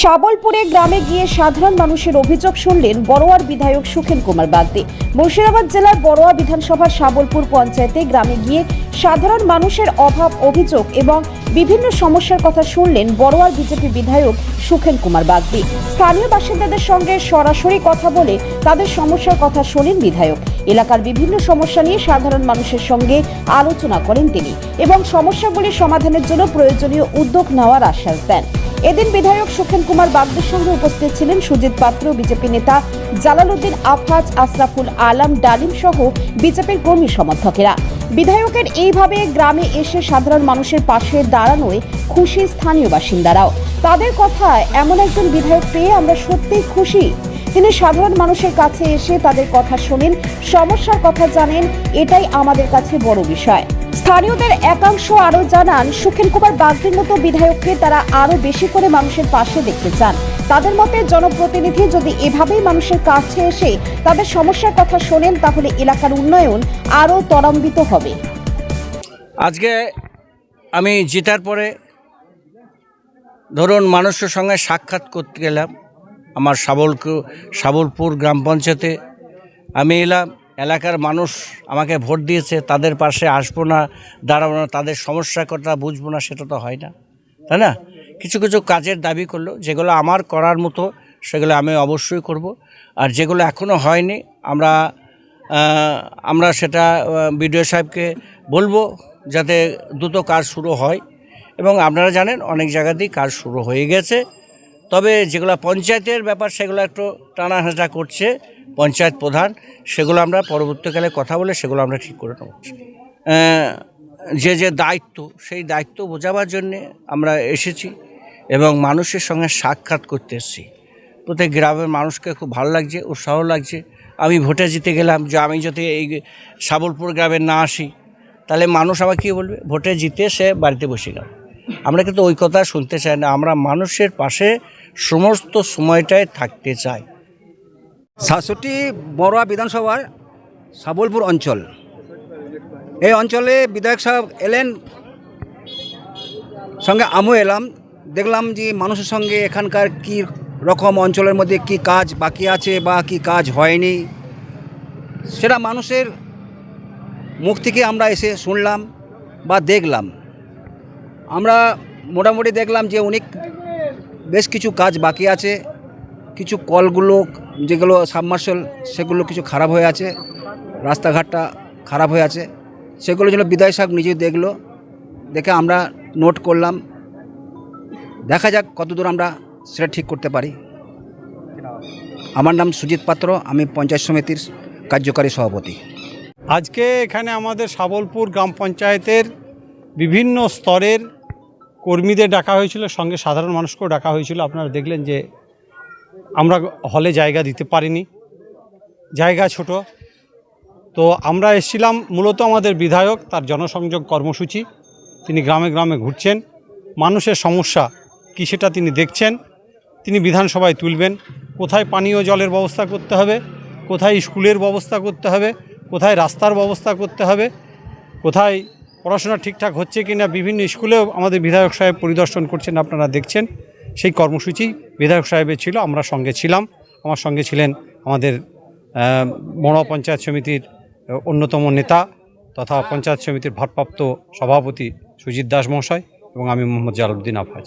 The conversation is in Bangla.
শাবলপুরে গ্রামে গিয়ে সাধারণ মানুষের অভিযোগ শুনলেন বড়োয়ার বিধায়ক সুখেন কুমার বাগদি। মুর্শিদাবাদ জেলার বড়োয়া বিধানসভার শাবলপুর পঞ্চায়েতে গ্রামে গিয়ে সাধারণ মানুষের অভাব, অভিযোগ এবং বিভিন্ন সমস্যার কথা শুনলেন বড়োয়ার বিজেপি বিধায়ক সুখেন কুমার বাগদি। স্থানীয় বাসিন্দাদের সঙ্গে সরাসরি কথা বলে তাদের সমস্যার কথা শোনেন বিধায়ক। এলাকার বিভিন্ন সমস্যা নিয়ে সাধারণ মানুষের সঙ্গে আলোচনা করেন তিনি এবং সমস্যাগুলি সমাধানের জন্য প্রয়োজনীয় উদ্যোগ নেওয়ার আশ্বাস দেন। এদিন বিধায়ক সুখেন কুমার বাগদির সঙ্গে উপস্থিত ছিলেন সুজিত পাত্র, বিজেপি নেতা জালালউদ্দিন আফাজ, আশরাফুল আলম, ডালিম সহ বিজেপির কর্মী সমর্থকেরা। বিধায়কের এইভাবে গ্রামে এসে সাধারণ মানুষের পাশে দাঁড়ানোয় খুশি স্থানীয় বাসিন্দারাও। তাদের কথায়, এমন একজন বিধায়ক পেয়ে আমরা সত্যিই খুশি। তিনি সাধারণ মানুষের কাছে এসে তাদের কথা শোনেন, সমস্যার কথা জানেন, এটাই আমাদের কাছে বড় বিষয়। স্থানীয়দের একাংশ আরও জানান, সুখেন কুমার বাগদির মতো বিধায়ককে তারা আরও বেশি করে মানুষের পাশে দেখতে চান। তাদের মতে জনপ্রতিনিধি যদি এভাবেই মানুষের কাছে এসে তাদের সমস্যার কথা শোনেন, তাহলে এলাকার উন্নয়ন আরও ত্বরান্বিত হবে। আজকে আমি জেতার পরে ধরুন মানুষের সঙ্গে সাক্ষাৎ করতে গেলাম। আমার শাবলপুর গ্রাম পঞ্চায়েতে আমি এলাম। এলাকার মানুষ আমাকে ভোট দিয়েছে, তাদের পাশে আসবো না, দাঁড়াবো না, তাদের সমস্যার কথা বুঝবো না, সেটা তো হয় না, তাই না? কিছু কিছু কাজের দাবি করলো, যেগুলো আমার করার মতো সেগুলো আমি অবশ্যই করব। আর যেগুলো এখনও হয়নি আমরা সেটা বিডিও সাহেবকে বলবো যাতে দ্রুত কাজ শুরু হয়। এবং আপনারা জানেন অনেক জায়গাতেই কাজ শুরু হয়ে গেছে, তবে যেগুলো পঞ্চায়েতের ব্যাপার সেগুলো একটু টানাহাঁচড়া করছে পঞ্চায়েত প্রধান, সেগুলো আমরা পরবর্তীকালে কথা বলে সেগুলো আমরা ঠিক করে নেব। যে দায়িত্ব, সেই দায়িত্ব বোঝাবার জন্যে আমরা এসেছি এবং মানুষের সঙ্গে সাক্ষাৎ করতে এসেছি। প্রত্যেক গ্রামের মানুষকে খুব ভালো লাগছে, উৎসাহ লাগছে। আমি ভোটে জিতে গেলাম, যে আমি যদি এই শাবলপুর গ্রামে না আসি তাহলে মানুষ আমাকে কী বলবে? ভোটে জিতে সে বাড়িতে বসে গেল। আমরা কিন্তু ওই কথা শুনতে চাই না, আমরা মানুষের পাশে সমস্ত সময়টায় থাকতে চাই। ৬৭ বড়োয়া বিধানসভার শাবলপুর অঞ্চল, এই অঞ্চলে বিধায়ক সাহেব এলেন, সঙ্গে আমিও এলাম। দেখলাম যে মানুষের সঙ্গে এখানকার কী রকম অঞ্চলের মধ্যে কি কাজ বাকি আছে বা কি কাজ হয়নি, সেটা মানুষের মুখ থেকে আমরা এসে শুনলাম বা দেখলাম। আমরা মোটামুটি দেখলাম যে অনেক বেশ কিছু কাজ বাকি আছে। কিছু কলগুলো যেগুলো সাবমার্শাল সেগুলো কিছু খারাপ হয়ে আছে, রাস্তাঘাটটা খারাপ হয়ে আছে, সেগুলো যেন বিধায়ক সাহেব নিজে দেখলো, দেখে আমরা নোট করলাম। দেখা যাক কতদূর আমরা সেটা ঠিক করতে পারি। আমার নাম সুজিত পাত্র, আমি পঞ্চায়েত সমিতির কার্যকারী সভাপতি। আজকে এখানে আমাদের শাবলপুর গ্রাম পঞ্চায়েতের বিভিন্ন স্তরের কর্মীদের ডাকা হয়েছিল, সঙ্গে সাধারণ মানুষকেও ডাকা হয়েছিল। আপনারা দেখলেন যে আমরা হলে জায়গা দিতে পারিনি, জায়গা ছোট। তো আমরা এসেছিলাম মূলত আমাদের বিধায়ক, তার জনসংযোগ কর্মসূচি, তিনি গ্রামে গ্রামে ঘুরছেন, মানুষের সমস্যা কী সেটা তিনি দেখছেন, তিনি বিধানসভায় তুলবেন। কোথায় পানীয় জলের ব্যবস্থা করতে হবে, কোথায় স্কুলের ব্যবস্থা করতে হবে, কোথায় রাস্তার ব্যবস্থা করতে হবে, কোথায় পড়াশোনা ঠিকঠাক হচ্ছে কি না, বিভিন্ন স্কুলেও আমাদের বিধায়ক সাহেব পরিদর্শন করছেন, আপনারা দেখছেন। সেই কর্মসূচি বিধায়ক সাহেবের ছিল, আমরা সঙ্গে ছিলাম। আমার সঙ্গে ছিলেন আমাদের বড়োয়া পঞ্চায়েত সমিতির অন্যতম নেতা তথা পঞ্চায়েত সমিতির ভারপ্রাপ্ত সভাপতি সুজিত দাস মহাশয় এবং আমি মোহাম্মদ জালালউদ্দিন আফাজ।